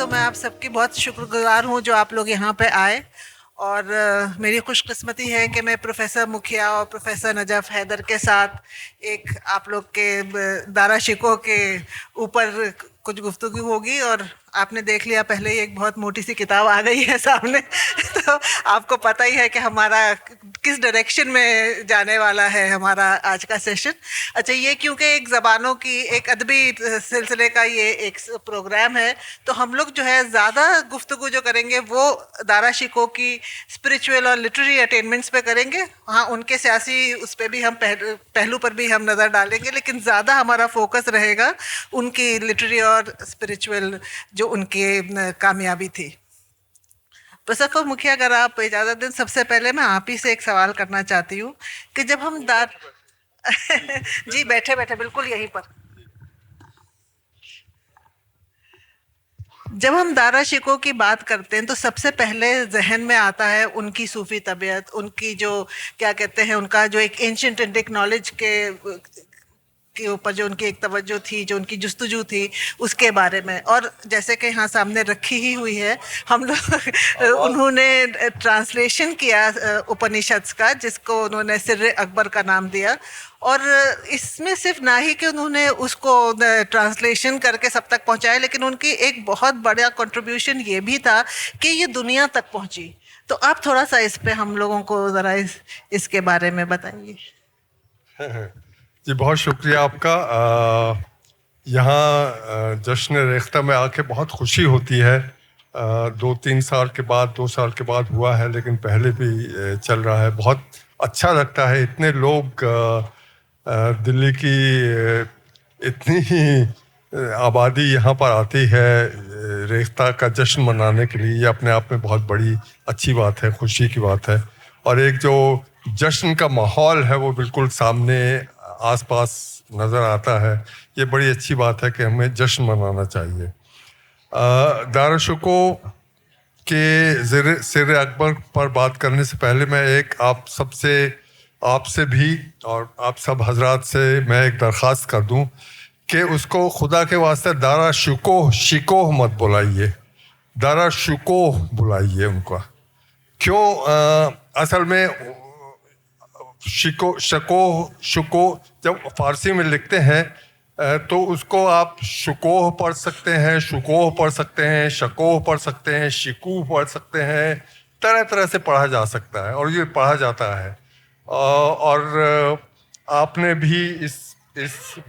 تو میں آپ سب کی بہت شکر گزار ہوں جو آپ لوگ یہاں پہ آئے، اور میری خوش قسمتی ہے کہ میں پروفیسر مکھیا اور پروفیسر نجف حیدر کے ساتھ ایک آپ لوگ کے دارا شکوہ کے اوپر کچھ گفتگو ہوگی. اور آپ نے دیکھ لیا پہلے ہی ایک بہت موٹی سی کتاب آ گئی ہے سامنے تو آپ کو پتہ ہی ہے کہ ہمارا کس ڈائریکشن میں جانے والا ہے ہمارا آج کا سیشن. اچھا، یہ کیونکہ ایک زبانوں کی ایک ادبی سلسلے کا یہ ایک پروگرام ہے، تو ہم لوگ جو ہے زیادہ گفتگو جو کریں گے وہ دارا شکوہ کی اسپریچول اور لٹریری اٹینمنٹس پہ کریں گے. ہاں، ان کے سیاسی اس پہ بھی ہم پہلو پر بھی ہم نظر ڈالیں گے، لیکن زیادہ ہمارا فوکس رہے گا ان کی لٹریری اور اسپریچول جو ان کی کامیابی تھی. پروفیسر مکھیا، اگر آپ اجازت دیں، سب سے پہلے میں آپ ہی سے ایک سوال کرنا چاہتی ہوں کہ جب ہم جی بیٹھے بیٹھے بالکل یہیں پر. جب ہم دارا شکوہ کی بات کرتے ہیں تو سب سے پہلے ذہن میں آتا ہے ان کی صوفی طبیعت، ان کی جو کیا کہتے ہیں، ان کا جو ایک اینشنٹ انڈک نالج کے اوپر جو ان کی ایک توجہ تھی، جو ان کی جستجو تھی اس کے بارے میں. اور جیسے کہ یہاں سامنے رکھی ہی ہوئی ہے، ہم لوگ انہوں نے ٹرانسلیشن کیا اپنیشدس کا، جس کو انہوں نے سر اکبر کا نام دیا. اور اس میں صرف نہ ہی کہ انہوں نے اس کو ٹرانسلیشن کر کے سب تک پہنچایا، لیکن ان کی ایک بہت بڑا کنٹریبیوشن یہ بھی تھا کہ یہ دنیا تک پہنچی. تو آپ تھوڑا سا اس پہ ہم لوگوں کو ذرا اس کے بارے میں بتائیے. جی بہت شکریہ آپ کا. یہاں جشن ریختہ میں آ کے بہت خوشی ہوتی ہے. 2-3 سال کے بعد 2 سال کے بعد ہوا ہے، لیکن پہلے بھی چل رہا ہے. بہت اچھا لگتا ہے، اتنے لوگ دلی کی اتنی ہی آبادی یہاں پر آتی ہے ریختہ کا جشن منانے کے لیے. یہ اپنے آپ میں بہت بڑی اچھی بات ہے، خوشی کی بات ہے. اور ایک جو جشن کا ماحول ہے وہ بالکل سامنے آس پاس نظر آتا ہے. یہ بڑی اچھی بات ہے کہ ہمیں جشن منانا چاہیے. دارا شکوہ کے سر اکبر پر بات کرنے سے پہلے میں ایک آپ سے بھی اور آپ سب حضرات سے میں ایک درخواست کر دوں کہ اس کو خدا کے واسطے دارا شکوہ مت بلائیے، دارا شکوہ بلائیے ان کا. کیوں؟ اصل میں شکوہ جب فارسی میں لکھتے ہیں تو اس کو آپ شکوہ پڑھ سکتے ہیں، شکوہ پڑھ سکتے ہیں، شکوہ پڑھ سکتے ہیں، شکوہ پڑھ سکتے ہیں. طرح طرح سے پڑھا جا سکتا ہے اور یہ پڑھا جاتا ہے. اور آپ نے بھی اس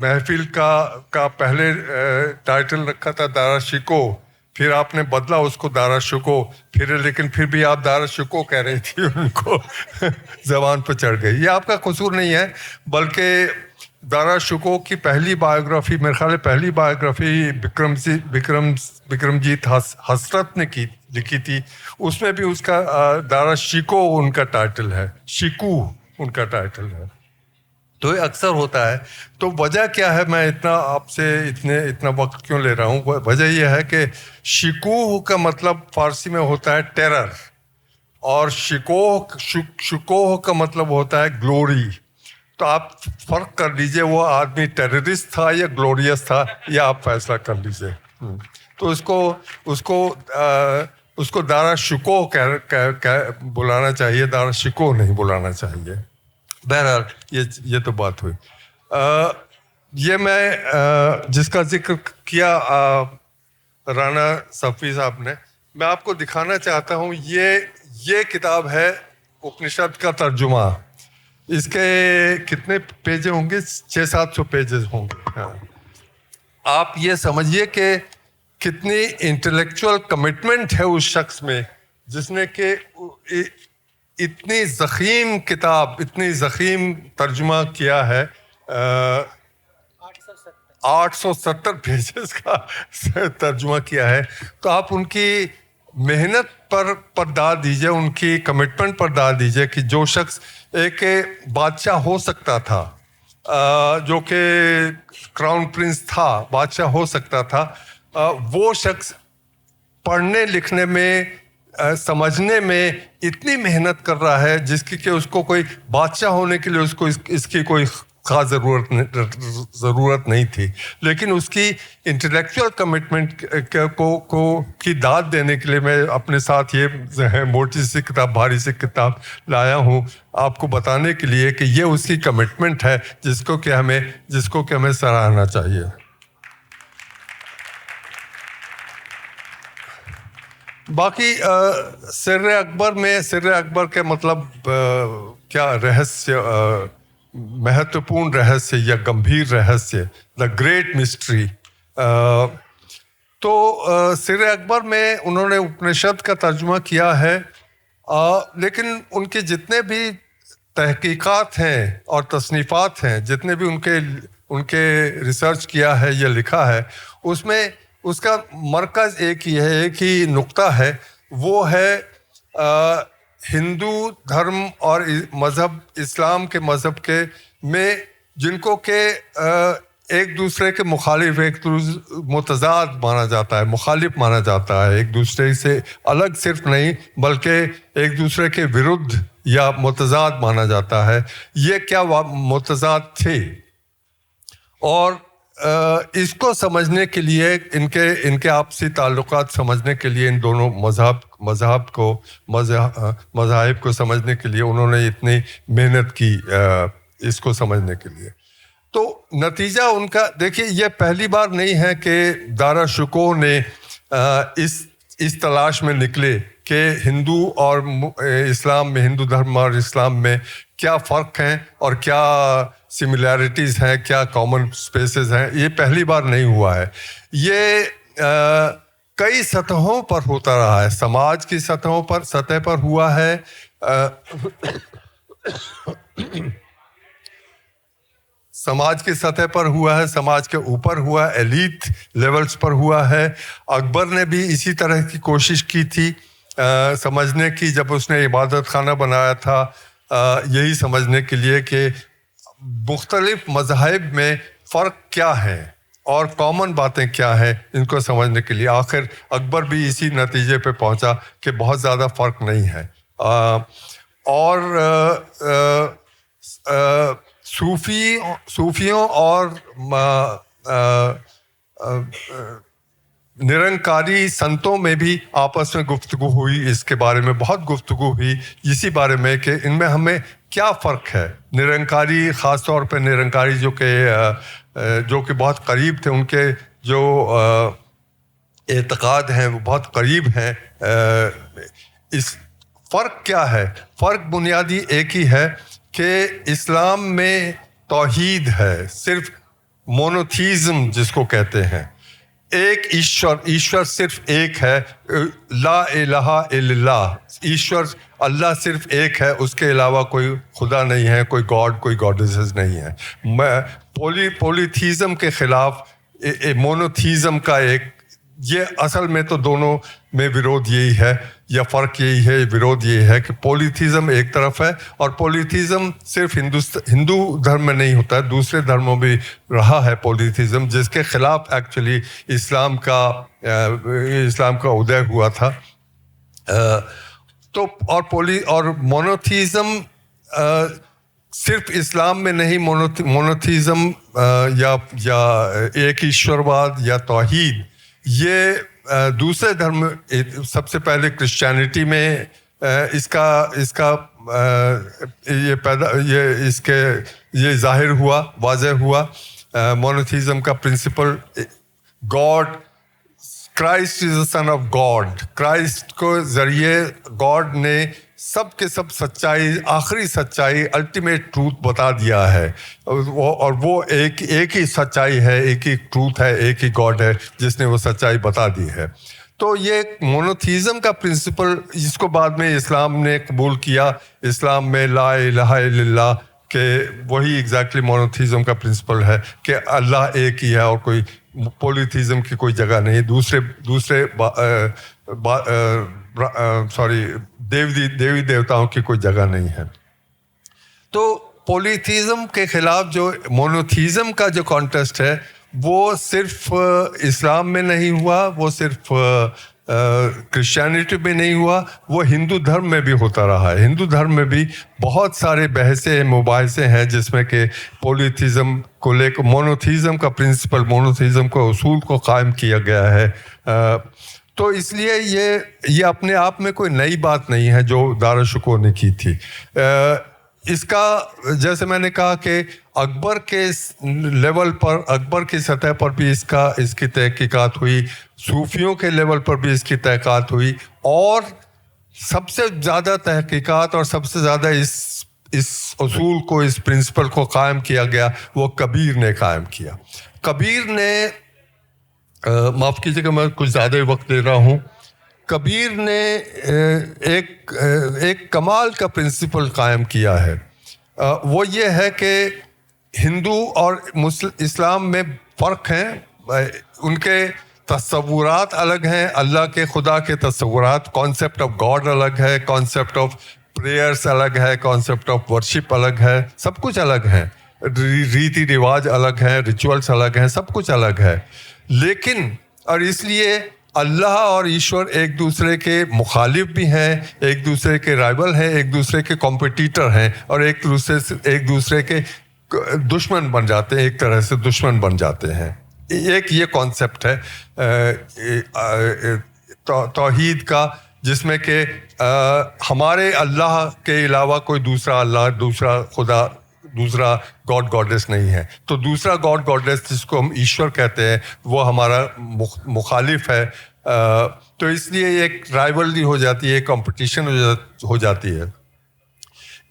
محفل کا پہلے ٹائٹل رکھا تھا دارا شکوہ، پھر آپ نے بدلا اس کو دارا شکوہ، لیکن پھر بھی آپ دارا شکوہ کہہ رہی تھی، ان کو زبان پہ چڑھ گئی. یہ آپ کا قصور نہیں ہے، بلکہ دارا شکوہ کی پہلی بایوگرافی، میرے خیال ہے پہلی بایوگرافی بکرمجیت حسرت نے لکھی تھی. اس میں بھی اس کا دارا شکوہ ان کا ٹائٹل ہے، شکوہ ان کا ٹائٹل ہے. تو یہ اکثر ہوتا ہے. تو وجہ کیا ہے، میں آپ سے اتنا وقت کیوں لے رہا ہوں؟ وجہ یہ ہے کہ شکوہ کا مطلب فارسی میں ہوتا ہے ٹیرر، اور شکوہ کا مطلب ہوتا ہے گلوری. تو آپ فرق کر لیجئے وہ آدمی ٹیررسٹ تھا یا گلوریس تھا، یہ آپ فیصلہ کر لیجئے. تو اس کو دارا شکوہ بلانا چاہیے، دارا شکوہ نہیں بلانا چاہیے. بہرحال یہ تو بات ہوئی. یہ میں جس کا ذکر کیا رانا صفی صاحب نے، میں آپ کو دکھانا چاہتا ہوں. یہ کتاب ہے اپنشد کا ترجمہ. اس کے کتنے پیج ہوں گے؟ 600-700 پیجز ہوں گے. آپ یہ سمجھیے کہ کتنی انٹلیکچوئل کمٹمنٹ ہے اس شخص میں، جس نے کہ اتنی ضخیم کتاب، اتنی ضخیم ترجمہ کیا ہے. 870 پیجز کا ترجمہ کیا ہے. تو آپ ان کی محنت پر داد دیجئے، ان کی کمٹمنٹ پر داد دیجئے کہ جو شخص ایک بادشاہ ہو سکتا تھا، جو کہ کراؤن پرنس تھا، بادشاہ ہو سکتا تھا، وہ شخص پڑھنے لکھنے میں، سمجھنے میں اتنی محنت کر رہا ہے جس کی کہ اس کو کوئی بادشاہ ہونے کے لیے اس کی کوئی خاص ضرورت نہیں تھی، لیکن اس کی انٹلیکچوئل کمٹمنٹ کی داد دینے کے لیے میں اپنے ساتھ یہ موٹی سی کتاب، بھاری سی کتاب لایا ہوں آپ کو بتانے کے لیے کہ یہ اس کی کمٹمنٹ ہے جس کو کہ ہمیں سراہنا چاہیے. باقی سر اکبر کے مطلب کیا رہسیہ، مہتوپورن رہسیہ یا گمبھیر رہسیہ، دا گریٹ مسٹری. تو سر اکبر میں انہوں نے اپنشد کا ترجمہ کیا ہے، لیکن ان کے جتنے بھی تحقیقات ہیں اور تصنیفات ہیں، جتنے بھی ان کے ریسرچ کیا ہے یا لکھا ہے، اس میں اس کا مرکز ایک ہی ہے، ایک ہی نقطہ ہے، وہ ہے ہندو دھرم اور مذہب، اسلام کے مذہب کے میں جن کو کہ ایک دوسرے کے مخالف، ایک متضاد مانا جاتا ہے، مخالف مانا جاتا ہے، ایک دوسرے سے الگ صرف نہیں بلکہ ایک دوسرے کے ورودھ یا متضاد مانا جاتا ہے. یہ کیا متضاد تھے، اور اس کو سمجھنے کے لیے، ان کے آپسی تعلقات سمجھنے کے لیے، ان دونوں مذاہب کو سمجھنے کے لیے انہوں نے اتنی محنت کی اس کو سمجھنے کے لیے. تو نتیجہ ان کا دیکھیے، یہ پہلی بار نہیں ہے کہ دارا شکوہ نے اس تلاش میں نکلے کہ ہندو اور اسلام میں، ہندو دھرم اور اسلام میں کیا فرق ہیں اور کیا سملیرٹیز ہیں، کیا کامن سپیسز ہیں. یہ پہلی بار نہیں ہوا ہے، یہ کئی سطحوں پر ہوتا رہا ہے. سماج کی سطح پر ہوا ہے، سماج کی سطح پر ہوا ہے، سماج کے اوپر ہوا ہے، ایلیٹ لیولز پر ہوا ہے. اکبر نے بھی اسی طرح کی کوشش کی تھی سمجھنے کی، جب اس نے عبادت خانہ بنایا تھا، یہی سمجھنے کے لیے کہ مختلف مذاہب میں فرق کیا ہے اور کامن باتیں کیا ہیں، ان کو سمجھنے کے لیے. آخر اکبر بھی اسی نتیجے پہ پہنچا کہ بہت زیادہ فرق نہیں ہے. اور صوفیوں اور نرنکاری سنتوں میں بھی آپس میں گفتگو ہوئی، اس کے بارے میں بہت گفتگو ہوئی، اسی بارے میں کہ ان میں ہمیں کیا فرق ہے. نرنکاری، خاص طور پہ نرنکاری جو کہ بہت قریب تھے، ان کے جو اعتقاد ہیں وہ بہت قریب ہیں. اس فرق کیا ہے؟ فرق بنیادی ایک ہی ہے کہ اسلام میں توحید ہے، صرف مونوتھیزم جس کو کہتے ہیں، ایک ایشور صرف ایک ہے، لا الہ الا اللہ. ایشور اللہ صرف ایک ہے، اس کے علاوہ کوئی خدا نہیں ہے، کوئی گاڈ، کوئی گاڈیسز نہیں ہے. پولیتھیزم کے خلاف مونوتھیزم کا یہ اصل میں تو دونوں میں ورودھ یہی ہے، یا فرق یہی ہے، ورودھ یہی ہے کہ پولیتھیزم ایک طرف ہے، اور پولیتھیزم صرف ہندو دھرم میں نہیں ہوتا ہے، دوسرے دھرموں میں رہا ہے پولیتھیزم، جس کے خلاف ایکچولی اسلام کا ادے ہوا تھا. تو اور مونوتھیزم صرف اسلام میں نہیں، مونوتھیزم یا ایک ایشورواد یا توحید، یہ دوسرے دھرم، سب سے پہلے کرسچینٹی میں اس کا یہ ظاہر ہوا، واضح ہوا. مونوتھیزم کا principle, God, Christ is the son of God, Christ کو ذریعے گاڈ نے سب کے سب سچائی، آخری سچائی، الٹیمیٹ ٹروتھ بتا دیا ہے، اور وہ ایک ہی سچائی ہے، ایک ہی ٹروتھ ہے، ایک ہی گاڈ ہے جس نے وہ سچائی بتا دی ہے. تو یہ مونوتھیزم کا پرنسپل، جس کو بعد میں اسلام نے قبول کیا، اسلام میں لا الہ الا اللہ، کہ وہی ایگزیکٹلی مونوتھیزم کا پرنسپل ہے کہ اللہ ایک ہی ہے اور کوئی پولیتھیزم کی کوئی جگہ نہیں، دوسرے دیوی دیوتاؤں کی کوئی جگہ نہیں ہے. تو پولیتھیزم کے خلاف جو مونوتھیزم کا جو کانٹیسٹ ہے، وہ صرف اسلام میں نہیں ہوا، وہ صرف کرسچینٹی میں نہیں ہوا, وہ ہندو دھرم میں بھی ہوتا رہا ہے. ہندو دھرم میں بھی بہت سارے بحثیں مباحثے ہیں جس میں کہ پولیتھیزم کو لے کر, مونوتھیزم کا پرنسپل, مونوتھیزم کو اصول کو قائم کیا گیا ہے. تو اس لیے یہ اپنے آپ میں کوئی نئی بات نہیں ہے جو داراشکوہ نے کی تھی. اس کا جیسے میں نے کہا کہ اکبر کے لیول پر, اکبر کی سطح پر بھی اس کی تحقیقات ہوئی, صوفیوں کے لیول پر بھی اس کی تحقیقات ہوئی, اور سب سے زیادہ تحقیقات اور سب سے زیادہ اس اصول کو, اس پرنسپل کو قائم کیا گیا وہ کبیر نے قائم کیا. کبیر نے, معاف کیجیے کہ میں کچھ زیادہ وقت دے رہا ہوں, کبیر نے ایک کمال کا پرنسپل قائم کیا ہے. وہ یہ ہے کہ ہندو اور اسلام میں فرق ہیں, ان کے تصورات الگ ہیں, اللہ کے خدا کے تصورات, کانسیپٹ آف گاڈ الگ ہے, کانسیپٹ آف پریئرس الگ ہے, کانسیپٹ آف ورشپ الگ ہے, سب کچھ الگ ہے, ریتی رواج الگ ہیں, ریچولس الگ ہیں, سب کچھ الگ ہے. لیکن اور اس لیے اللہ اور ایشور ایک دوسرے کے مخالف بھی ہیں, ایک دوسرے کے رائول ہیں, ایک دوسرے کے کمپٹیٹر ہیں, اور ایک دوسرے کے دشمن بن جاتے ہیں, ایک طرح سے دشمن بن جاتے ہیں. ایک یہ کانسیپٹ ہے توحید کا, جس میں کہ ہمارے اللہ کے علاوہ کوئی دوسرا اللہ, دوسرا خدا, دوسرا گاڈ گاڈیس نہیں ہے. تو دوسرا گاڈ گاڈیس جس کو ہم ایشور کہتے ہیں وہ ہمارا مخالف ہے. تو اس لیے ایک رائیولری ہو جاتی ہے, کمپٹیشن ہو جاتی ہے.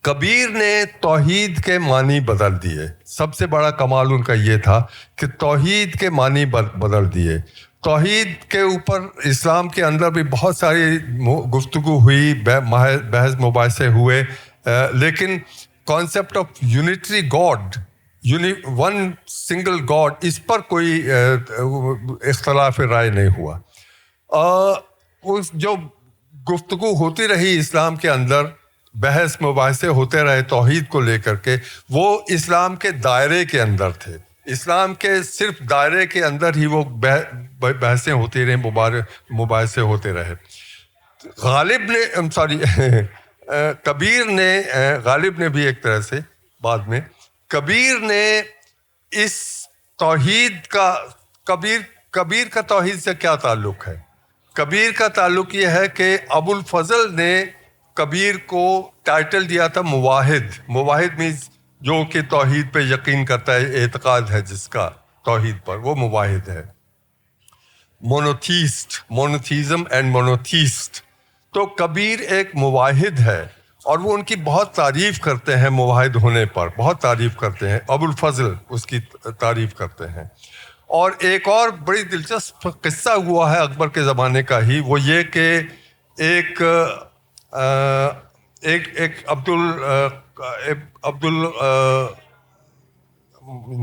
کبیر نے توحید کے معنی بدل دیے. سب سے بڑا کمال ان کا یہ تھا کہ توحید کے معنی بدل دیے. توحید کے اوپر اسلام کے اندر بھی بہت ساری گفتگو ہوئی, بحث مباحثے ہوئے, لیکن concept of unitary God, one single God, اس پر کوئی اختلاف رائے نہیں ہوا. اس جو گفتگو ہوتی رہی اسلام کے اندر, بحث مباحثے ہوتے رہے توحید کو لے کر کے, وہ اسلام کے دائرے کے اندر تھے. اسلام کے صرف دائرے کے اندر ہی وہ بحثیں ہوتی رہیں, مباحثے ہوتے رہے. کبیر نے, غالب نے بھی ایک طرح سے بعد میں, کبیر نے اس توحید کا, کبیر کا توحید سے کیا تعلق ہے؟ کبیر کا تعلق یہ ہے کہ ابو الفضل نے کبیر کو ٹائٹل دیا تھا موحد. موحد مینس جو کہ توحید پہ یقین کرتا ہے, اعتقاد ہے جس کا توحید پر, وہ موحد ہے. مونوتھیسٹ, مونوتھیزم اینڈ مونوتھیسٹ. تو کبیر ایک موحد ہے, اور وہ ان کی بہت تعریف کرتے ہیں موحد ہونے پر, بہت تعریف کرتے ہیں. ابو الفضل اس کی تعریف کرتے ہیں. اور ایک اور بڑی دلچسپ قصہ ہوا ہے اکبر کے زمانے کا ہی, وہ یہ کہ ایک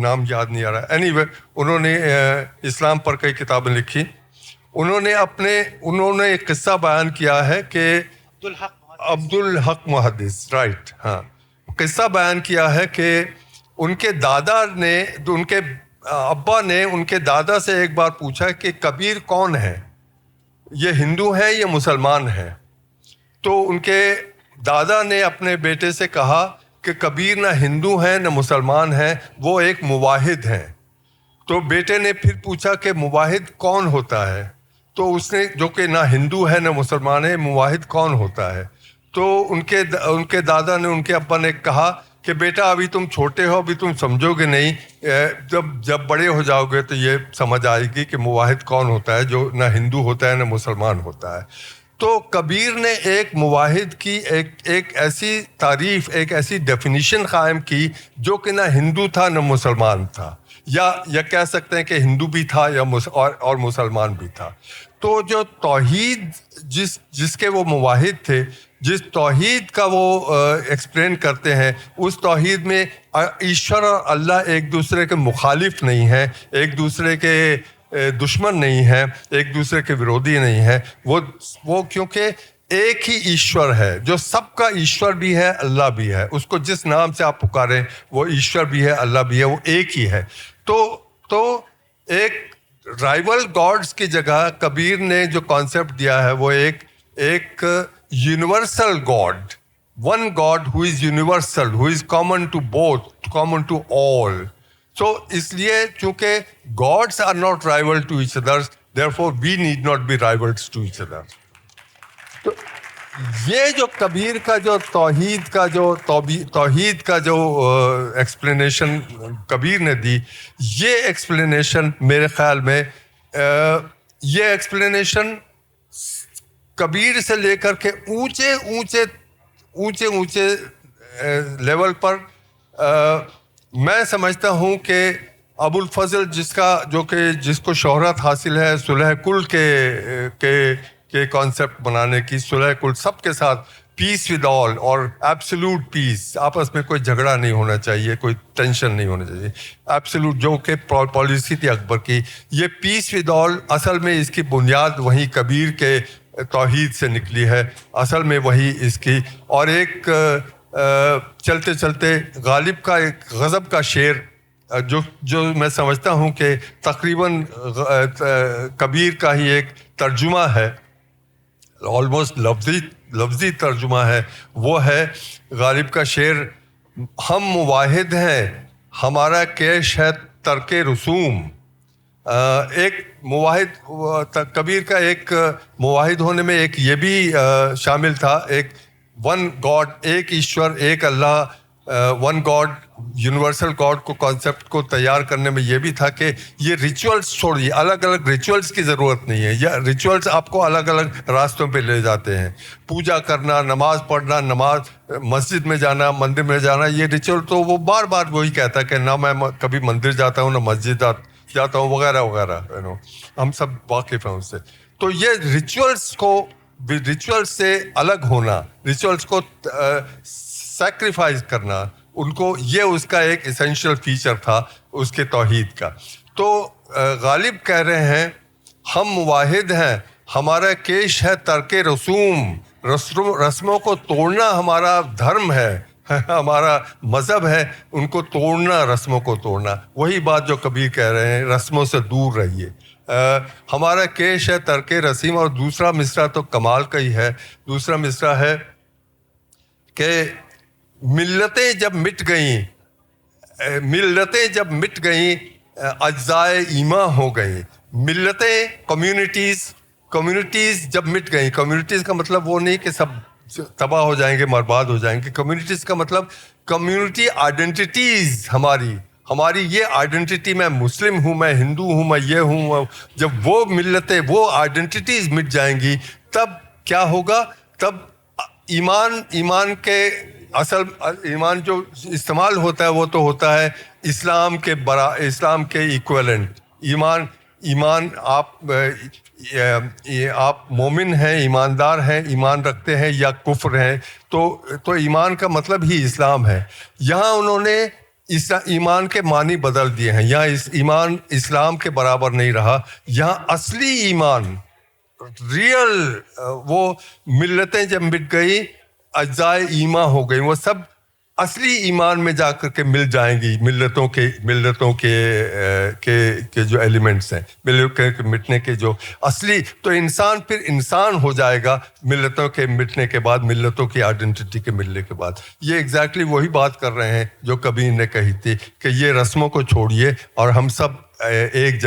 نام یاد نہیں آ رہا, اینی وے انہوں نے اسلام پر کئی کتابیں لکھی. انہوں نے ایک قصہ بیان کیا ہے کہ عبد الحق محدث, رائٹ, ہاں, قصہ بیان کیا ہے کہ ان کے دادا نے, ان کے ابا نے ان کے دادا سے ایک بار پوچھا کہ کبیر کون ہے, یہ ہندو ہے یا مسلمان ہے؟ تو ان کے دادا نے اپنے بیٹے سے کہا کہ کبیر نہ ہندو ہیں نہ مسلمان ہیں, وہ ایک موحد ہیں. تو بیٹے نے پھر پوچھا کہ موحد کون ہوتا ہے؟ تو اس نے, جو کہ نہ ہندو ہے نہ مسلمان ہے, موحد کون ہوتا ہے؟ تو ان کے دادا نے, ان کے ابا نے کہا کہ بیٹا ابھی تم چھوٹے ہو, ابھی تم سمجھو گے نہیں, جب بڑے ہو جاؤ گے تو یہ سمجھ آئے گی کہ موحد کون ہوتا ہے, جو نہ ہندو ہوتا ہے نہ مسلمان ہوتا ہے. تو کبیر نے ایک موحد کی ایک ایسی تعریف, ایک ایسی ڈیفینیشن قائم کی جو کہ نہ ہندو تھا نہ مسلمان تھا, یا کہہ سکتے ہیں کہ ہندو بھی تھا اور مسلمان بھی تھا. تو جو توحید جس کے وہ موحد تھے, جس توحید کا وہ ایکسپلین کرتے ہیں, اس توحید میں ایشور اور اللہ ایک دوسرے کے مخالف نہیں ہیں, ایک دوسرے کے دشمن نہیں ہے, ایک دوسرے کے ورودھی نہیں ہے. وہ کیونکہ ایک ہی ایشور ہے جو سب کا ایشور بھی ہے, اللہ بھی ہے. اس کو جس نام سے آپ پکاریں وہ ایشور بھی ہے, اللہ بھی ہے, وہ ایک ہی ہے. تو ایک رائیول گاڈس کی جگہ کبیر نے جو کانسیپٹ دیا ہے وہ ایک universal God, one God who is universal, who is common to both, common to all. So اس لیے چونکہ gods are not rival to each other, therefore we need not be rivals to each other. تو یہ جو کبیر کا جو توحید کا جو ایکسپلینیشن کبیر نے دی, یہ ایکسپلینیشن میرے خیال میں یہ ایکسپلینیشن کبیر سے لے کر کے اونچے لیول پر میں سمجھتا ہوں کہ ابو الفضل جس کو شہرت حاصل ہے صلح کل کے کانسیپٹ بنانے کی, صلح کل سب کے ساتھ, پیس ود آل اور ایبسولوٹ پیس, آپس میں کوئی جھگڑا نہیں ہونا چاہیے, کوئی ٹینشن نہیں ہونا چاہیے, ایبسولوٹ جو کہ پالیسی تھی اکبر کی. یہ پیس ود آل اصل میں اس کی بنیاد وہیں کبیر کے توحید سے نکلی ہے, اصل میں وہی اس کی. اور ایک چلتے چلتے غالب کا ایک غضب کا شعر جو میں سمجھتا ہوں کہ تقریباً کبیر کا ہی ایک ترجمہ ہے, آلموسٹ لفظی ترجمہ ہے, وہ ہے غالب کا شعر, ہم مواحد ہیں ہمارا کیش ہے ترک رسوم. ایک مواحد کبیر کا ایک مواحد ہونے میں ایک یہ بھی شامل تھا, ایک ون گاڈ, ایک ایشور, ایک اللہ, ون گاڈ, یونیورسل گاڈ کو کانسیپٹ کو تیار کرنے میں یہ بھی تھا کہ یہ ریچولس چھوڑیے, الگ الگ ریچولس کی ضرورت نہیں ہے. یا ریچولس آپ کو الگ الگ راستوں پہ لے جاتے ہیں, پوجا کرنا, نماز پڑھنا, مسجد میں جانا, مندر میں جانا, یہ ریچول تو وہ بار بار وہی کہتا ہے کہ نہ میں کبھی مندر جاتا ہوں, نہ مسجد جاتا ہوں, وغیرہ وغیرہ, ہم سب واقف ہیں اس سے. تو یہ ریچولس سے الگ ہونا, ریچولس کو سیکریفائز کرنا, ان کو یہ اس کا ایک اسینشیل فیچر تھا اس کے توحید کا. تو غالب کہہ رہے ہیں ہم مواحد ہیں ہمارا کیش ہے ترک رسوم, رسموں کو توڑنا ہمارا دھرم ہے, ہمارا مذہب ہے, ان کو توڑنا, رسموں کو توڑنا. وہی بات جو کبیر کہہ رہے ہیں, رسموں سے دور رہیے. ہمارا کیش ہے ترک رسیم. اور دوسرا مصرع تو کمال کا ہی ہے. دوسرا مصرع ہے کہ ملتیں جب مٹ گئیں اجزائے ایماں ہو گئیں. ملتیں, کمیونٹیز جب مٹ گئیں, کمیونٹیز کا مطلب وہ نہیں کہ سب تباہ ہو جائیں گے, برباد ہو جائیں گے. کمیونٹیز کا مطلب کمیونٹی آئیڈینٹیٹیز, ہماری یہ آئیڈینٹی, میں مسلم ہوں, میں ہندو ہوں, میں یہ ہوں. جب وہ ملتیں, وہ آئیڈینٹیٹیز مٹ جائیں گی, تب کیا ہوگا؟ تب ایمان کے اصل ایمان جو استعمال ہوتا ہے وہ تو ہوتا ہے اسلام کے ایکویلنٹ. ایمان آپ مومن ہیں, ایماندار ہیں, ایمان رکھتے ہیں, یا کفر ہیں, تو ایمان کا مطلب ہی اسلام ہے. یہاں انہوں نے ایمان کے معنی بدل دیے ہیں. یہاں ایمان اسلام کے برابر نہیں رہا. یہاں اصلی ایمان, ریئل, وہ ملتیں جب مٹ گئی اجزائے ایمان ہو گئی, وہ سب اصلی ایمان میں جا کر کے مل جائیں گی. ملتوں کے جو ایلیمنٹس ہیں, مٹنے کے جو اصلی, تو انسان پھر انسان ہو جائے گا ملتوں کے مٹنے کے بعد, ملتوں کی آئیڈینٹی کے ملنے کے بعد. یہ ایگزیکٹلی وہی بات کر رہے ہیں جو کبیر نے کہی تھی کہ یہ رسموں کو چھوڑیے اور ہم سب ایک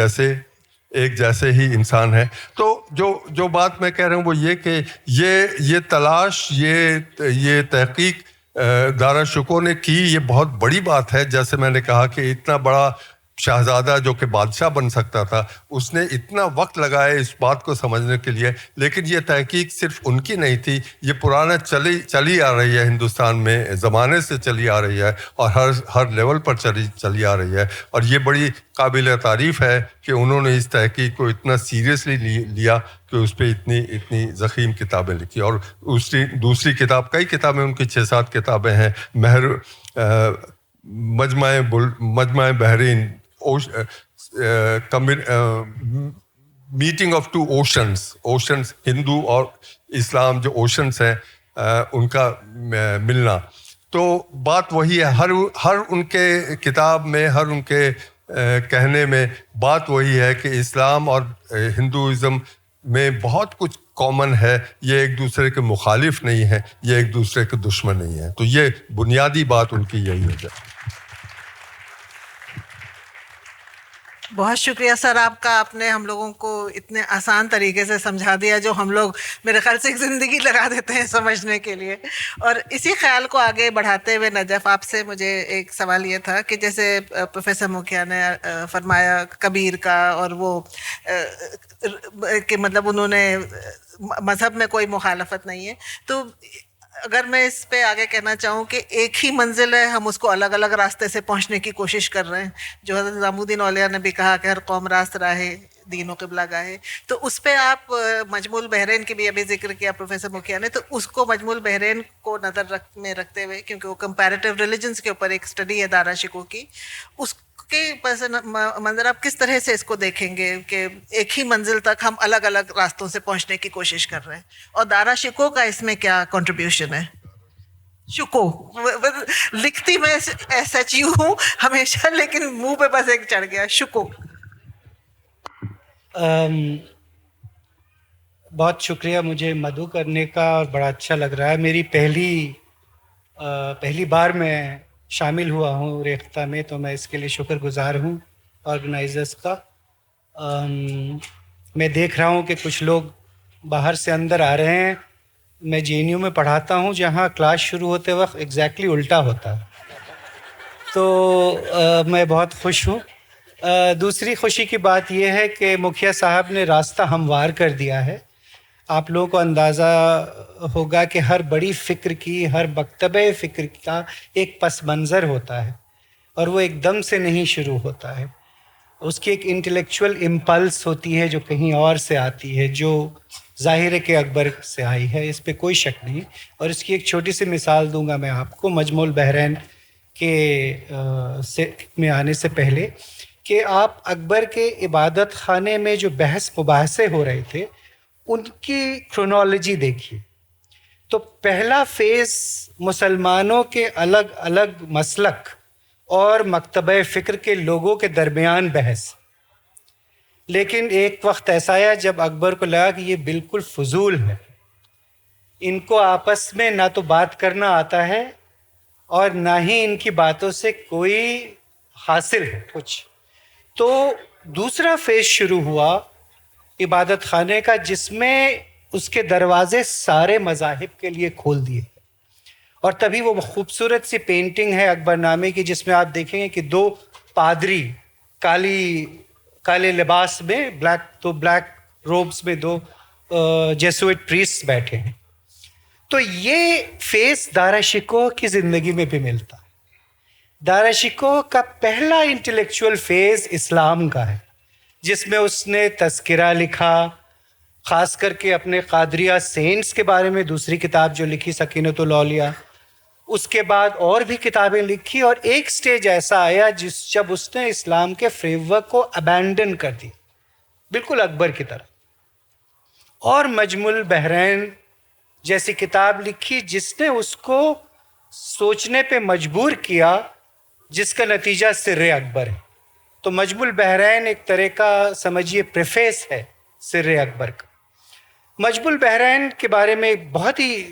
جیسے ہی انسان ہیں. تو جو بات میں کہہ رہا ہوں وہ یہ کہ یہ تلاش, یہ تحقیق داراشکوہ نے کی, یہ بہت بڑی بات ہے. جیسے میں نے کہا کہ اتنا بڑا شہزادہ جو کہ بادشاہ بن سکتا تھا, اس نے اتنا وقت لگایا اس بات کو سمجھنے کے لیے. لیکن یہ تحقیق صرف ان کی نہیں تھی, یہ پرانا چلی آ رہی ہے ہندوستان میں, زمانے سے چلی آ رہی ہے, اور ہر لیول پر چلی آ رہی ہے. اور یہ بڑی قابل تعریف ہے کہ انہوں نے اس تحقیق کو اتنا سیریسلی لیا کہ اس پہ اتنی ضخیم کتابیں لکھی. اور دوسری کتاب, کئی کتابیں ان کی 6-7 کتابیں ہیں. Majma Bahrain, meeting of two oceans, ہندو اور اسلام جو اوشنز ہیں ان کا ملنا. تو بات وہی ہے, ہر ان کے کتاب میں, ہر ان کے کہنے میں بات وہی ہے کہ اسلام اور ہندوازم میں بہت کچھ کامن ہے. یہ ایک دوسرے کے مخالف نہیں ہے, یہ ایک دوسرے کے دشمن نہیں ہے. تو یہ بنیادی بات ان کی یہی ہے. بہت شکریہ سر آپ کا. آپ نے ہم لوگوں کو اتنے آسان طریقے سے سمجھا دیا جو ہم لوگ میرے خیال سے ایک زندگی لگا دیتے ہیں سمجھنے کے لیے. اور اسی خیال کو آگے بڑھاتے ہوئے نجف, آپ سے مجھے ایک سوال یہ تھا کہ جیسے پروفیسر مکھیا نے فرمایا کبیر کا, اور وہ کہ مطلب انہوں نے مذہب میں کوئی مخالفت نہیں ہے, تو اگر میں اس پہ آگے کہنا چاہوں کہ ایک ہی منزل ہے, ہم اس کو الگ الگ راستے سے پہنچنے کی کوشش کر رہے ہیں, جو حضرت نظام الدین اولیاء نے بھی کہا کہ ہر قوم راست راہ دین و قبلہ گاہے, تو اس پہ آپ مجموع البحرین کی بھی ابھی ذکر کیا پروفیسر مکھیا نے, تو اس کو مجموع البحرین کو نظر میں رکھتے ہوئے, کیونکہ وہ کمپیریٹیو ریلیجنس کے اوپر ایک اسٹڈی ہے دارا شکوہ کی, اس کے پس منظر آپ کس طرح سے اس کو دیکھیں گے کہ ایک ہی منزل تک ہم الگ الگ راستوں سے پہنچنے کی کوشش کر رہے ہیں, اور دارا شکوہ کا اس میں کیا کنٹریبیوشن ہے؟ شکو لکھتی میں ایس ایچ یو ہوں ہمیشہ, لیکن منہ پہ بس ایک چڑھ گیا شکو. بہت شکریہ مجھے مدعو کرنے کا, اور بڑا اچھا لگ رہا ہے. میری پہلی بار میں شامل ہوا ہوں ریختہ میں, تو میں اس کے لیے شکر گزار ہوں آرگنائزرز کا. میں دیکھ رہا ہوں کہ کچھ لوگ باہر سے اندر آ رہے ہیں. میں جے این یو میں پڑھاتا ہوں جہاں کلاس شروع ہوتے وقت ایگزیکٹلی الٹا ہوتا ہے, تو میں بہت خوش ہوں. دوسری خوشی کی بات یہ ہے کہ مکھیا صاحب نے راستہ ہموار کر دیا ہے. آپ لوگوں کو اندازہ ہوگا کہ ہر بڑی فکر کی, ہر مکتبہ فکر کا ایک پس منظر ہوتا ہے, اور وہ ایک دم سے نہیں شروع ہوتا ہے. اس کی ایک انٹلیکچوئل امپلس ہوتی ہے جو کہیں اور سے آتی ہے, جو ظاہر ہے کہ اکبر سے آئی ہے, اس پہ کوئی شک نہیں. اور اس کی ایک چھوٹی سی مثال دوں گا میں آپ کو مجموع البحرین کے میں آنے سے پہلے, کہ آپ اکبر کے عبادت خانے میں جو بحث مباحثے ہو رہے تھے ان کی کرونالوجی دیکھیے. تو پہلا فیز مسلمانوں کے الگ الگ مسلک اور مکتبہ فکر کے لوگوں کے درمیان بحث, لیکن ایک وقت ایسا آیا جب اکبر کو لگا کہ یہ بالکل فضول ہے, ان کو آپس میں نہ تو بات کرنا آتا ہے اور نہ ہی ان کی باتوں سے کوئی حاصل ہے کچھ. تو دوسرا فیز شروع ہوا عبادت خانے کا, جس میں اس کے دروازے سارے مذاہب کے لیے کھول دیے. اور تبھی وہ خوبصورت سی پینٹنگ ہے اکبر نامے کی, جس میں آپ دیکھیں گے کہ دو پادری کالے لباس میں, بلیک روبس میں دو جیسوئٹ پریسٹ بیٹھے ہیں. تو یہ فیس دارا شکوہ کی زندگی میں بھی ملتا ہے. دارا شکوہ کا پہلا انٹلیکچوئل فیز اسلام کا ہے, جس میں اس نے تذکرہ لکھا, خاص کر کے اپنے قادریہ سینٹس کے بارے میں دوسری کتاب جو لکھی سکینۃ الاولیاء. اس کے بعد اور بھی کتابیں لکھی, اور ایک سٹیج ایسا آیا جب اس نے اسلام کے فریم ورک کو ابینڈن کر دی, بالکل اکبر کی طرح, اور مجموع البحرین جیسی کتاب لکھی جس نے اس کو سوچنے پہ مجبور کیا, جس کا نتیجہ سر اکبر ہے. تو مجموع البحرین ایک طرح کا سمجھیے پریفیس ہے سر اکبر کا. مجموع البحرین کے بارے میں بہت ہی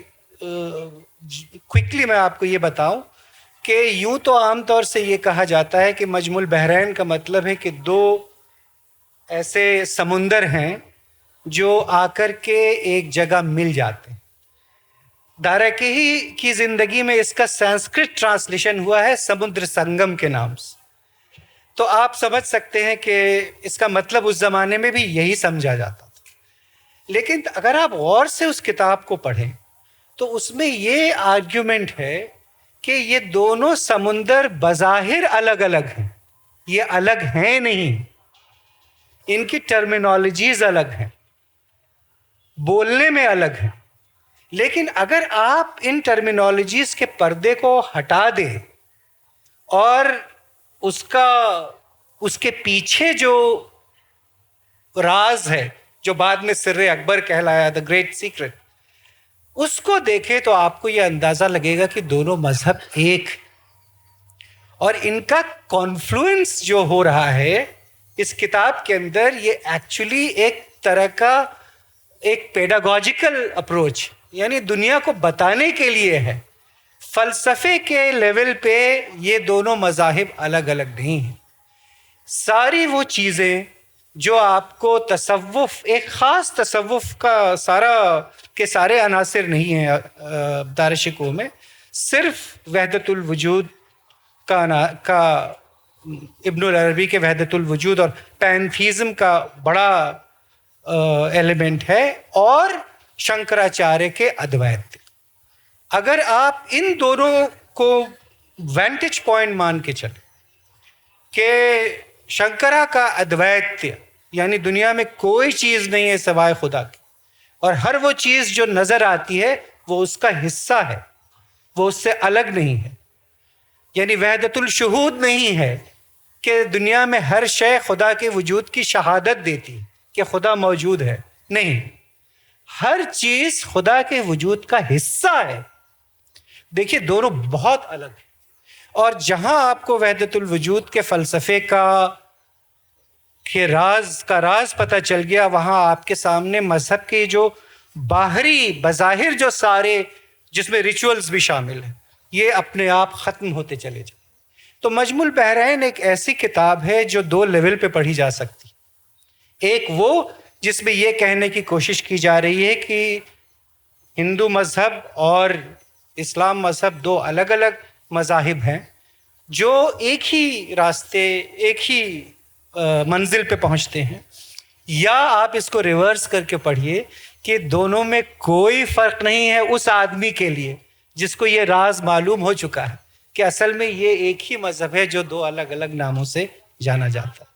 کوئکلی میں آپ کو یہ بتاؤں کہ یوں تو عام طور سے یہ کہا جاتا ہے کہ مجموع البحرین کا مطلب ہے کہ دو ایسے سمندر ہیں جو آ کر کے ایک جگہ مل جاتے ہیں. دارا کی زندگی میں اس کا سنسکرت ٹرانسلیشن ہوا ہے سمندر سنگم کے نام سے. تو آپ سمجھ سکتے ہیں کہ اس کا مطلب اس زمانے میں بھی یہی سمجھا جاتا تھا. لیکن اگر آپ غور سے اس کتاب کو پڑھیں تو اس میں یہ آرگیومنٹ ہے کہ یہ دونوں سمندر بظاہر الگ الگ ہیں, یہ الگ ہیں نہیں, ان کی ٹرمینالوجیز الگ ہیں, بولنے میں الگ ہیں. لیکن اگر آپ ان ٹرمینالوجیز کے پردے کو ہٹا دیں اور اس کے پیچھے جو راز ہے جو بعد میں سر اکبر کہلایا, دا گریٹ سیکرٹ, اس کو دیکھیں تو آپ کو یہ اندازہ لگے گا کہ دونوں مذہب ایک. اور ان کا کانفلوئنس جو ہو رہا ہے اس کتاب کے اندر، یہ ایکچولی ایک طرح کا ایک پیڈاگوجیکل اپروچ، یعنی دنیا کو بتانے کے لیے ہے. فلسفے کے لیول پہ یہ دونوں مذاہب الگ الگ نہیں ہیں. ساری وہ چیزیں جو آپ کو تصوف، ایک خاص تصوف کا سارے عناصر نہیں ہیں دارالشکوہ میں، صرف وحدت الوجود کا ابن العربی کے وحدت الوجود اور پینتھیزم کا بڑا ایلیمنٹ ہے، اور شنکراچاریہ کے ادویت. اگر آپ ان دونوں کو وینٹیج پوائنٹ مان کے چلیں کہ شنکرا کا ادویت یعنی دنیا میں کوئی چیز نہیں ہے سوائے خدا کی، اور ہر وہ چیز جو نظر آتی ہے وہ اس کا حصہ ہے، وہ اس سے الگ نہیں ہے. یعنی وحدت الشہود نہیں ہے کہ دنیا میں ہر شے خدا کے وجود کی شہادت دیتی کہ خدا موجود ہے، نہیں، ہر چیز خدا کے وجود کا حصہ ہے. دیکھیے دونوں بہت الگ ہیں. اور جہاں آپ کو وحدت الوجود کے فلسفے کا راز پتہ چل گیا، وہاں آپ کے سامنے مذہب کے جو باہری بظاہر جو سارے، جس میں ریچولز بھی شامل ہیں، یہ اپنے آپ ختم ہوتے چلے جائیں. تو مجموع البحرین ایک ایسی کتاب ہے جو دو لیول پہ پڑھی جا سکتی. ایک وہ جس میں یہ کہنے کی کوشش کی جا رہی ہے کہ ہندو مذہب اور اسلام مذہب دو الگ الگ مذاہب ہیں جو ایک ہی راستے، ایک ہی منزل پہ پہنچتے ہیں. یا آپ اس کو ریورس کر کے پڑھیے کہ دونوں میں کوئی فرق نہیں ہے اس آدمی کے لیے جس کو یہ راز معلوم ہو چکا ہے کہ اصل میں یہ ایک ہی مذہب ہے جو دو الگ الگ ناموں سے جانا جاتا ہے.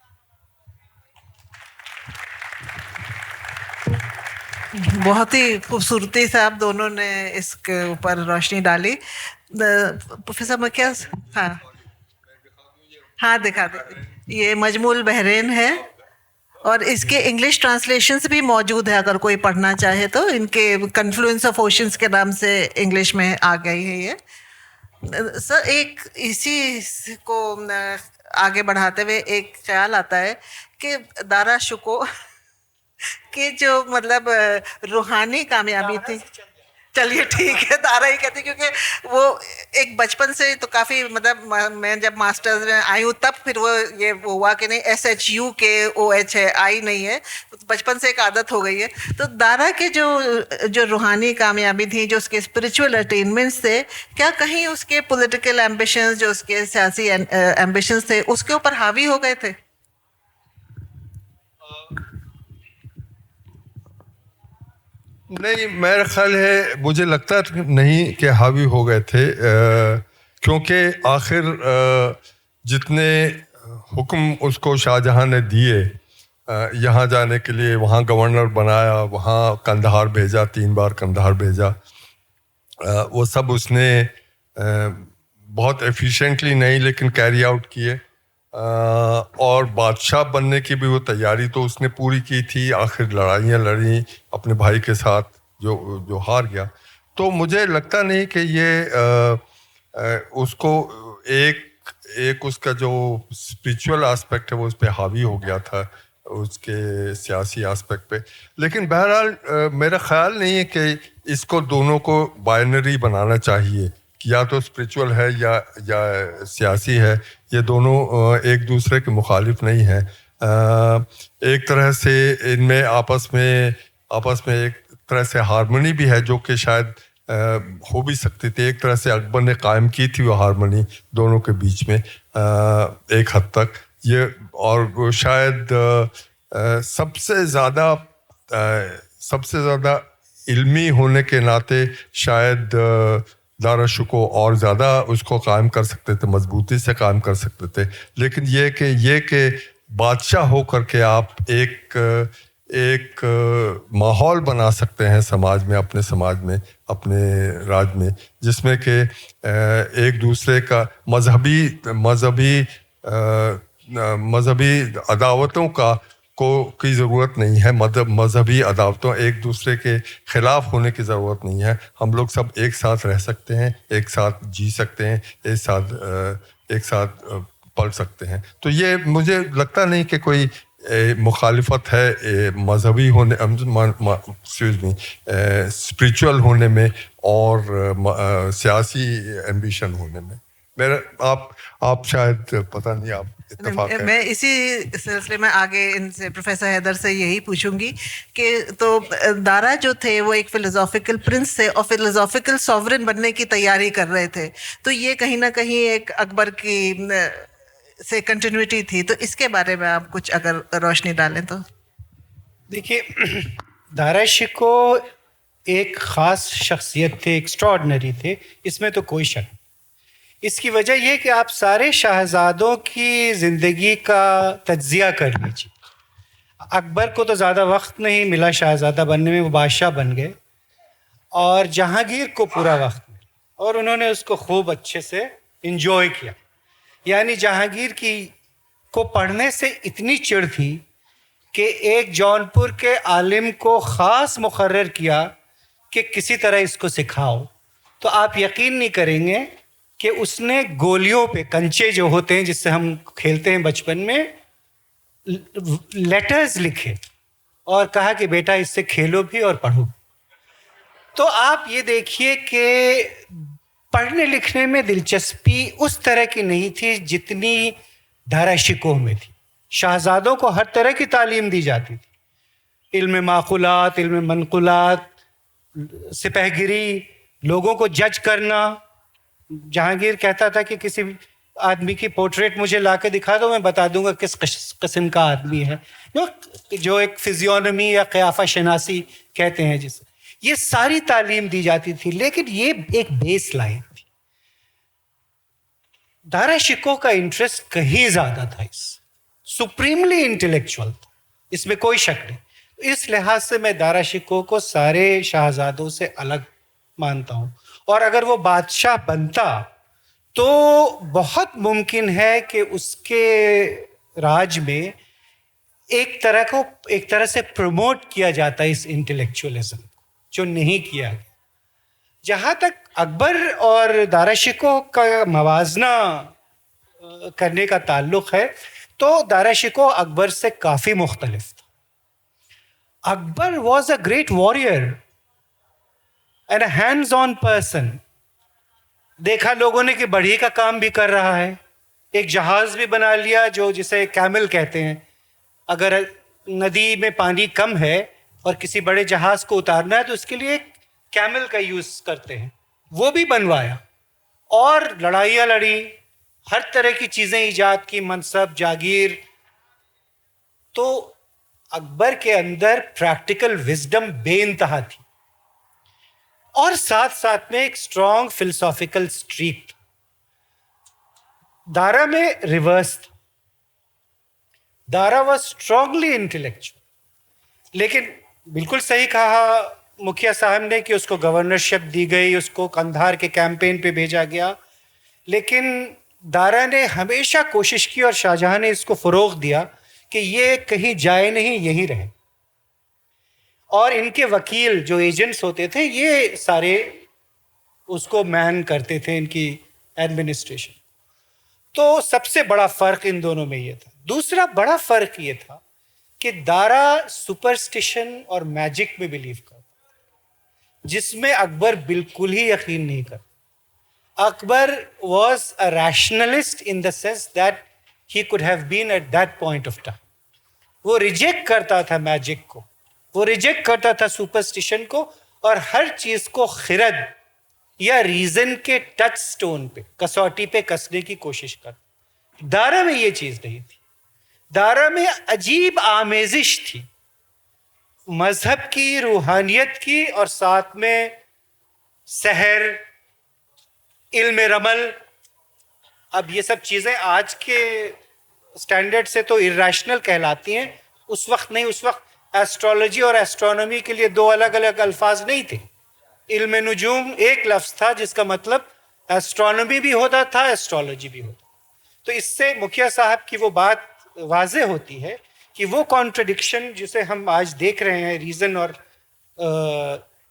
بہت ہی خوبصورتی سے آپ دونوں نے اس کے اوپر روشنی ڈالی. پروفیسر مکھیا، ہاں دکھا دیں. یہ مجموع البحرین ہے اور اس کے انگلش ٹرانسلیشنز بھی موجود ہے، اگر کوئی پڑھنا چاہے تو. ان کے کنفلوئنس آف اوشنز کے نام سے انگلش میں آ گئی ہے یہ. سر ایک اسی کو آگے بڑھاتے ہوئے ایک خیال آتا ہے کہ دارا شکوہ کہ جو مطلب روحانی کامیابی تھی، چلیے ٹھیک ہے دارا ہی کہتی، کیونکہ وہ ایک بچپن سے تو کافی مطلب میں جب ماسٹرز میں آئی ہوں تب پھر وہ یہ ہوا کہ نہیں SHUKOH ہے، آئی نہیں ہے، بچپن سے ایک عادت ہو گئی ہے. تو دارا کے جو روحانی کامیابی تھی، جو اس کے اسپریچول اٹینمنٹس تھے، کیا کہیں اس کے پولیٹیکل ایمبیشنز، جو اس کے سیاسی ایمبیشنز تھے، اس کے اوپر حاوی ہو گئے تھے؟ نہیں، میرا خیال ہے، مجھے لگتا نہیں کہ حاوی ہو گئے تھے، کیونکہ آخر جتنے حکم اس کو شاہ جہاں نے دیے یہاں جانے کے لیے، وہاں گورنر بنایا، وہاں قندھار بھیجا، 3 بار قندھار بھیجا، وہ سب اس نے بہت ایفیشینٹلی نہیں لیکن کیری آؤٹ کیے. اور بادشاہ بننے کی بھی وہ تیاری تو اس نے پوری کی تھی. آخر لڑائیاں لڑیں اپنے بھائی کے ساتھ جو ہار گیا. تو مجھے لگتا نہیں کہ یہ اس کو ایک اس کا جو اسپریچول آسپیکٹ ہے وہ اس پہ حاوی ہو گیا تھا، اس کے سیاسی آسپیکٹ پہ. لیکن بہرحال میرا خیال نہیں ہے کہ اس کو دونوں کو بائنری بنانا چاہیے کہ یا تو اسپریچول ہے یا سیاسی ہے. یہ دونوں ایک دوسرے کے مخالف نہیں ہیں. ایک طرح سے ان میں آپس میں ایک طرح سے ہارمونی بھی ہے جو کہ شاید ہو بھی سکتی تھی. ایک طرح سے اکبر نے قائم کی تھی وہ ہارمونی دونوں کے بیچ میں ایک حد تک یہ. اور شاید سب سے زیادہ علمی ہونے کے ناطے شاید دارا شکوہ اور زیادہ اس کو قائم کر سکتے تھے، مضبوطی سے قائم کر سکتے تھے. لیکن یہ کہ بادشاہ ہو کر کے آپ ایک ماحول بنا سکتے ہیں سماج میں، اپنے سماج میں، اپنے راج میں، جس میں کہ ایک دوسرے کا مذہبی عداوتوں کا کی ضرورت نہیں ہے, مذہبی عداوتوں ایک دوسرے کے خلاف ہونے کی ضرورت نہیں ہے. ہم لوگ سب ایک ساتھ رہ سکتے ہیں, ایک ساتھ جی سکتے ہیں, ایک ساتھ پڑھ سکتے ہیں. تو یہ مجھے لگتا نہیں کہ کوئی مخالفت ہے مذہبی ہونے اسپریچول ہونے میں اور سیاسی ایمبیشن ہونے میں. میرا آپ شاید پتہ نہیں آپ اتفاق ہے. میں اسی سلسلے میں آگے ان سے پروفیسر حیدر سے یہی پوچھوں گی کہ تو دارا جو تھے وہ ایک فلوزافیکل پرنس تھے اور فلوزافیکل سوورن بننے کی تیاری کر رہے تھے, تو یہ کہیں نہ کہیں ایک اکبر کی سے کنٹینیوٹی تھی. تو اس کے بارے میں آپ کچھ اگر روشنی ڈالیں تو. دیکھیے, دارا شکو ایک خاص شخصیت تھے, ایکسٹراڈنری تھے, اس میں تو کوئی شک نہیں. اس کی وجہ یہ کہ آپ سارے شاہزادوں کی زندگی کا تجزیہ کر لیجیے. اکبر کو تو زیادہ وقت نہیں ملا شاہزادہ بننے میں, وہ بادشاہ بن گئے, اور جہانگیر کو پورا وقت ملا اور انہوں نے اس کو خوب اچھے سے انجوائے کیا. یعنی جہانگیر کو پڑھنے سے اتنی چڑ تھی کہ ایک جونپور کے عالم کو خاص مقرر کیا کہ کسی طرح اس کو سکھاؤ. تو آپ یقین نہیں کریں گے کہ اس نے گولیوں پہ, کنچے جو ہوتے ہیں جس سے ہم کھیلتے ہیں بچپن میں, لیٹرز لکھے اور کہا کہ بیٹا اس سے کھیلو بھی اور پڑھو. تو آپ یہ دیکھیے کہ پڑھنے لکھنے میں دلچسپی اس طرح کی نہیں تھی جتنی دارا شکوہ میں تھی. شاہزادوں کو ہر طرح کی تعلیم دی جاتی تھی, علم معقولات, علم منقولات, سپہ گیری, لوگوں کو جج کرنا. جہانگیر کہتا تھا کہ کسی آدمی کی پورٹریٹ مجھے لا کے دکھا دو, میں بتا دوں گا کس قسم کا آدمی ہے, جو ایک فزیونمی یا قیافہ شناسی کہتے ہیں جسے. یہ ساری تعلیم دی جاتی تھی, لیکن یہ ایک بیس لائن تھی. دارا شکوہ کا انٹرسٹ کہیں زیادہ تھا, سپریملی انٹلیکچوئل تھا, اس میں کوئی شک نہیں. اس لحاظ سے میں دارا شکوہ کو سارے شاہزادوں سے الگ مانتا ہوں. اور اگر وہ بادشاہ بنتا تو بہت ممکن ہے کہ اس کے راج میں ایک طرح سے پروموٹ کیا جاتا اس انٹلیکچوئلزم کو, جو نہیں کیا گیا. جہاں تک اکبر اور دارا شکوہ کا موازنہ کرنے کا تعلق ہے تو دارا شکوہ اکبر سے کافی مختلف تھا. Akbar was a great warrior and a hands on person. دیکھا لوگوں نے کہ بڑھئی کا کام بھی کر رہا ہے, ایک جہاز بھی بنا لیا جو جسے کیمل کہتے ہیں. اگر ندی میں پانی کم ہے اور کسی بڑے جہاز کو اتارنا ہے تو اس کے لیے ایک کیمل کا یوز کرتے ہیں, وہ بھی بنوایا. اور لڑائیاں لڑی, ہر طرح کی چیزیں ایجاد کی, منصب, جاگیر. تو اکبر کے اندر پریکٹیکل وزڈم بے انتہا تھی, اور ساتھ ساتھ میں ایک اسٹرانگ فلسافیکل اسٹریک تھا. دارا میں ریورس تھا. دارا واز اسٹرانگلی انٹلیکچوئل. لیکن بالکل صحیح کہا مکھیا صاحب نے کہ اس کو گورنرشپ دی گئی, اس کو قندھار کے کیمپین پہ بھیجا گیا. لیکن دارا نے ہمیشہ کوشش کی اور شاہجہاں نے اس کو فروغ دیا کہ یہ کہیں جائے نہیں, یہیں رہے. اور ان کے وکیل جو ایجنٹس ہوتے تھے یہ سارے اس کو مین کرتے تھے, ان کی ایڈمنسٹریشن. تو سب سے بڑا فرق ان دونوں میں یہ تھا. دوسرا بڑا فرق یہ تھا کہ دارا سپرسٹیشن اور میجک میں بلیو کرتا, جس میں اکبر بالکل ہی یقین نہیں کرتا. Akbar was a rationalist in the sense that he could have been at that point of time. وہ ریجیکٹ کرتا تھا میجک کو, وہ ریجیکٹ کرتا تھا سپرسٹیشن کو, اور ہر چیز کو خرد یا ریزن کے ٹچ سٹون پہ, کسوٹی پہ کسنے کی کوشش کرتا. دارا میں یہ چیز نہیں تھی. دارا میں عجیب آمیزش تھی, مذہب کی, روحانیت کی, اور ساتھ میں سحر, علم رمل. اب یہ سب چیزیں آج کے سٹینڈرڈ سے تو irrational کہلاتی ہیں, اس وقت نہیں. اس وقت ایسٹرولوجی اور ایسٹرونومی کے لیے دو الگ الگ الفاظ نہیں تھے. علم نجوم ایک لفظ تھا جس کا مطلب ایسٹرونومی بھی ہوتا تھا, ایسٹرولوجی بھی ہوتا. تو اس سے مکھیا صاحب کی وہ بات واضح ہوتی ہے کہ وہ کانٹرڈکشن جسے ہم آج دیکھ رہے ہیں ریزن اور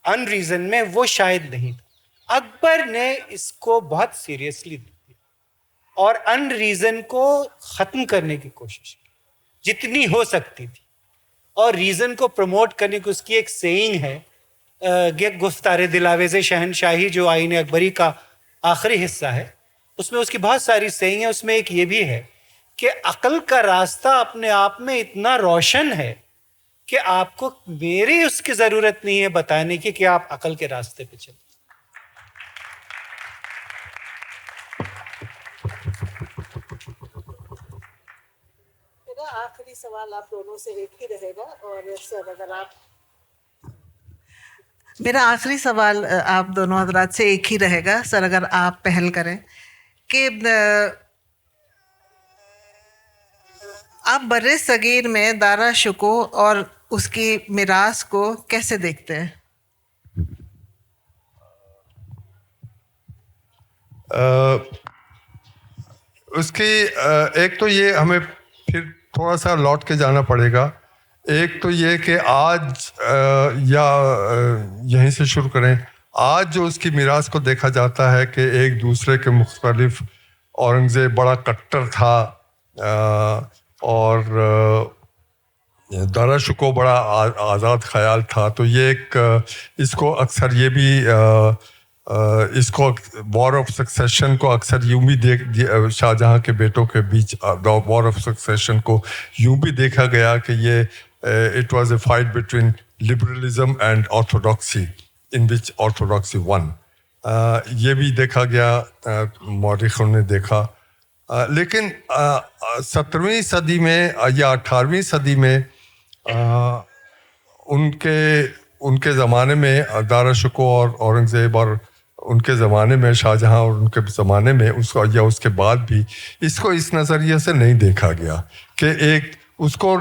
ان ریزن میں، وہ شاید نہیں تھا. اکبر نے اس کو بہت سیریسلی لیا اور ان ریزن کو ختم کرنے کی کوشش کی جتنی ہو سکتی تھی، اور ریزن کو پروموٹ کرنے کی اس کی ایک سیئنگ ہے گفتار دلاویز شہنشاہی جو آئین اکبری کا آخری حصہ ہے، اس میں اس کی بہت ساری سیئنگ ہیں. اس میں ایک یہ بھی ہے کہ عقل کا راستہ اپنے آپ میں اتنا روشن ہے کہ آپ کو میری اس کی ضرورت نہیں ہے بتانے کی کہ آپ عقل کے راستے پہ چلیں. میرا آخری سوال آپ دونوں سے ایک ہی رہے گا، اور سر اگر میرا آخری سوال آپ دونوں حضرات سے ایک ہی رہے گا، سر اگر آپ پہل کریں کہ آپ بر صغیر میں دارا شکو اور اس کی میراث کو کیسے دیکھتے ہیں؟ اس کی ایک تو یہ ہمیں پھر تھوڑا سا لوٹ کے جانا پڑے گا. ایک تو یہ کہ آج یا یہیں سے شروع کریں. آج جو اس کی میراث کو دیکھا جاتا ہے کہ ایک دوسرے کے مختلف، اورنگزیب بڑا کٹر تھا اور دارا شکو بڑا آزاد خیال تھا. تو یہ ایک اس کو اکثر یہ بھی اس کو وار آف سکسیشن کو اکثر یوں بھی شاہ جہاں کے بیٹوں کے بیچ وار آف سکسیشن کو یوں بھی دیکھا گیا کہ یہ it was a fight between liberalism and orthodoxy in which orthodoxy one. یہ بھی دیکھا گیا، مورخوں نے دیکھا. لیکن 17ویں صدی میں یا 18ویں صدی میں ان کے زمانے میں دارا شکو اور اورنگزیب، اور ان کے زمانے میں شاہ جہاں اور ان کے زمانے میں یا اس کے بعد بھی اس کو اس نظریے سے نہیں دیکھا گیا کہ ایک اس کو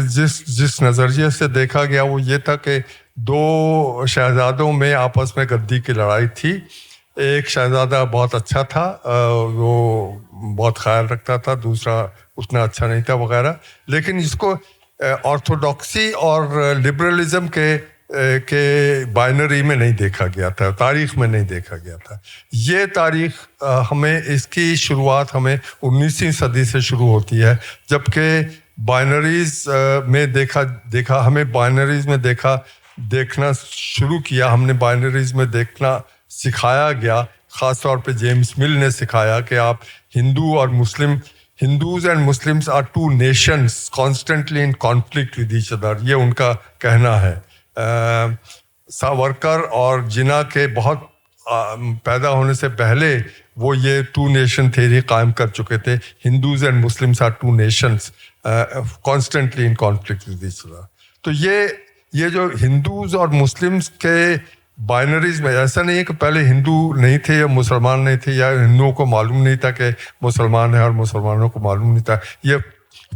جس نظریے سے دیکھا گیا وہ یہ تھا کہ دو شہزادوں میں آپس میں گدی کی لڑائی تھی. ایک شہزادہ بہت اچھا تھا، وہ بہت خیال رکھتا تھا، دوسرا اتنا اچھا نہیں تھا وغیرہ. لیکن اس کو آرتھوڈاکسی اور لبرلزم کے بائنری میں نہیں دیکھا گیا تھا، تاریخ میں نہیں دیکھا گیا تھا. یہ تاریخ ہمیں اس کی شروعات ہمیں 19ویں صدی سے شروع ہوتی ہے، جبکہ بائنریز میں دیکھا ہمیں بائنریز میں دیکھنا شروع کیا. ہم نے بائنریز میں دیکھنا سکھایا گیا، خاص طور پہ جیمس مل نے سکھایا کہ آپ ہندو اور مسلم، Hindus and Muslims are two nations constantly in conflict with each other. یہ ان کا کہنا ہے. ساورکر اور جنا کے بہت پیدا ہونے سے پہلے وہ یہ ٹو نیشن تھیوری قائم کر چکے تھے. Hindus and Muslims are two nations constantly in conflict with each other. تو یہ جو ہندوز اور مسلمس کے بائنریز میں ایسا نہیں ہے کہ پہلے ہندو نہیں تھے یا مسلمان نہیں تھے، یا ہندوؤں کو معلوم نہیں تھا کہ مسلمان ہے اور مسلمانوں کو معلوم نہیں تھا. یہ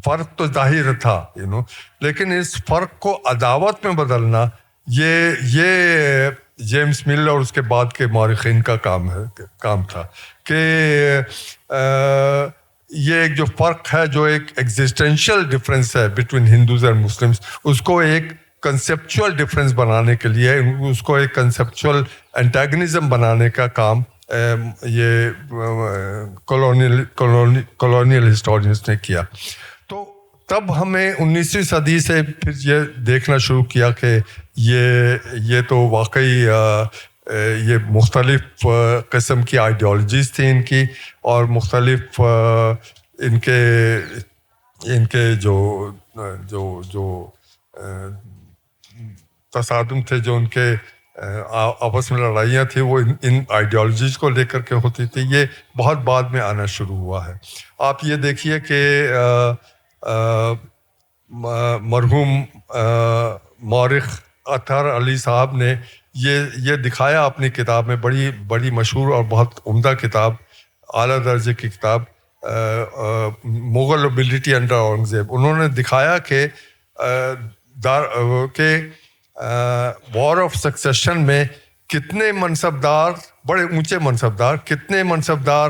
فرق تو ظاہر تھا لیکن اس فرق کو عداوت میں بدلنا یہ جیمس مل اور اس کے بعد کے مورخین کا کام تھا کہ یہ ایک جو فرق ہے، جو ایک ایگزسٹینشیل ڈفرینس ہے بٹوین ہندوز اینڈ مسلمس، اس کو ایک کنسیپچول ڈفرینس بنانے کے لیے، اس کو ایک کنسیپچول اینٹاگنزم بنانے کا کام یہ کولونیل ہسٹورینس نے کیا. تو تب ہمیں 19ویں صدی سے پھر یہ دیکھنا شروع کیا کہ یہ تو واقعی یہ مختلف قسم کی آئیڈیالوجیز تھیں ان کی، اور مختلف ان کے جو تصادم تھے، جو ان کے آپس میں لڑائیاں تھیں، وہ ان آئیڈیالوجیز کو لے کر کے ہوتی تھی. یہ بہت بعد میں آنا شروع ہوا ہے. آپ یہ دیکھیے کہ مرحوم مورخ اطہر علی صاحب نے یہ دکھایا اپنی کتاب میں، بڑی مشہور اور بہت عمدہ کتاب، اعلیٰ درجے کی کتاب، مغل ابیلٹی انڈر اورنگزیب. انہوں نے دکھایا کہ وار آف سکسیشن میں کتنے منصبدار، بڑے اونچے منصبدار، کتنے منصبدار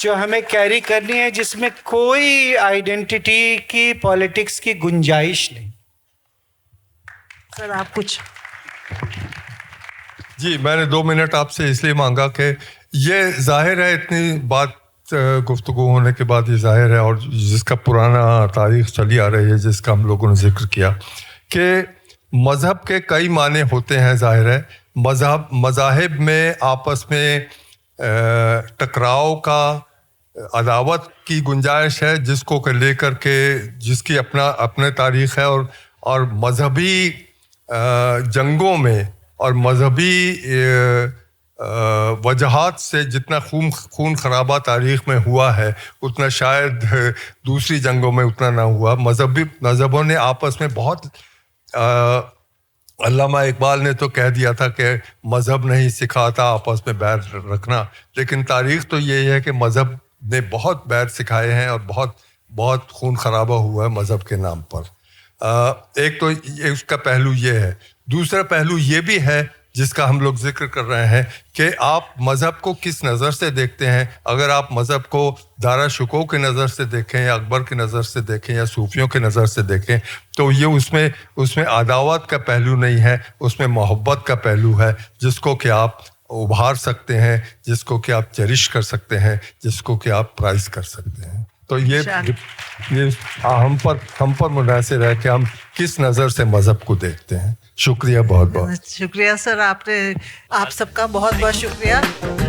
جو ہمیں کیری کرنی ہے، جس میں کوئی آئیڈینٹی کی پالیٹکس کی گنجائش نہیں. سر آپ کچھ. جی میں نے 2 منٹ آپ سے اس لیے مانگا کہ یہ ظاہر ہے، اتنی بات گفتگو ہونے کے بعد یہ ظاہر ہے، اور جس کا پرانا تاریخ چلی آ رہی ہے، جس کا ہم لوگوں نے ذکر کیا، کہ مذہب کے کئی معنی ہوتے ہیں. ظاہر ہے مذاہب میں آپس میں ٹکراؤ کا، عداوت کی گنجائش ہے، جس کو لے کر کے جس کی اپنے تاریخ ہے، اور مذہبی جنگوں میں اور مذہبی وجہات سے جتنا خون خرابہ تاریخ میں ہوا ہے اتنا شاید دوسری جنگوں میں اتنا نہ ہوا. مذہبوں نے آپس میں بہت، علامہ اقبال نے تو کہہ دیا تھا کہ مذہب نہیں سکھاتا آپس میں بیر رکھنا، لیکن تاریخ تو یہ ہے کہ مذہب نے بہت بیر سکھائے ہیں اور بہت بہت خون خرابہ ہوا ہے مذہب کے نام پر. ایک تو اس کا پہلو یہ ہے. دوسرا پہلو یہ بھی ہے جس کا ہم لوگ ذکر کر رہے ہیں کہ آپ مذہب کو کس نظر سے دیکھتے ہیں. اگر آپ مذہب کو دارا شکوہ کی نظر سے دیکھیں، یا اکبر کی نظر سے دیکھیں، یا صوفیوں کی نظر سے دیکھیں، تو یہ اس میں عداوت کا پہلو نہیں ہے، اس میں محبت کا پہلو ہے، جس کو کہ آپ ابھار سکتے ہیں، جس کو کہ آپ چیریش کر سکتے ہیں، جس کو کہ آپ پرائز کر سکتے ہیں. تو یہ ہم پر منحصر ہے کہ ہم کس نظر سے مذہب کو دیکھتے ہیں. شکریہ، بہت بہت شکریہ سر. آپ سب کا بہت بہت شکریہ.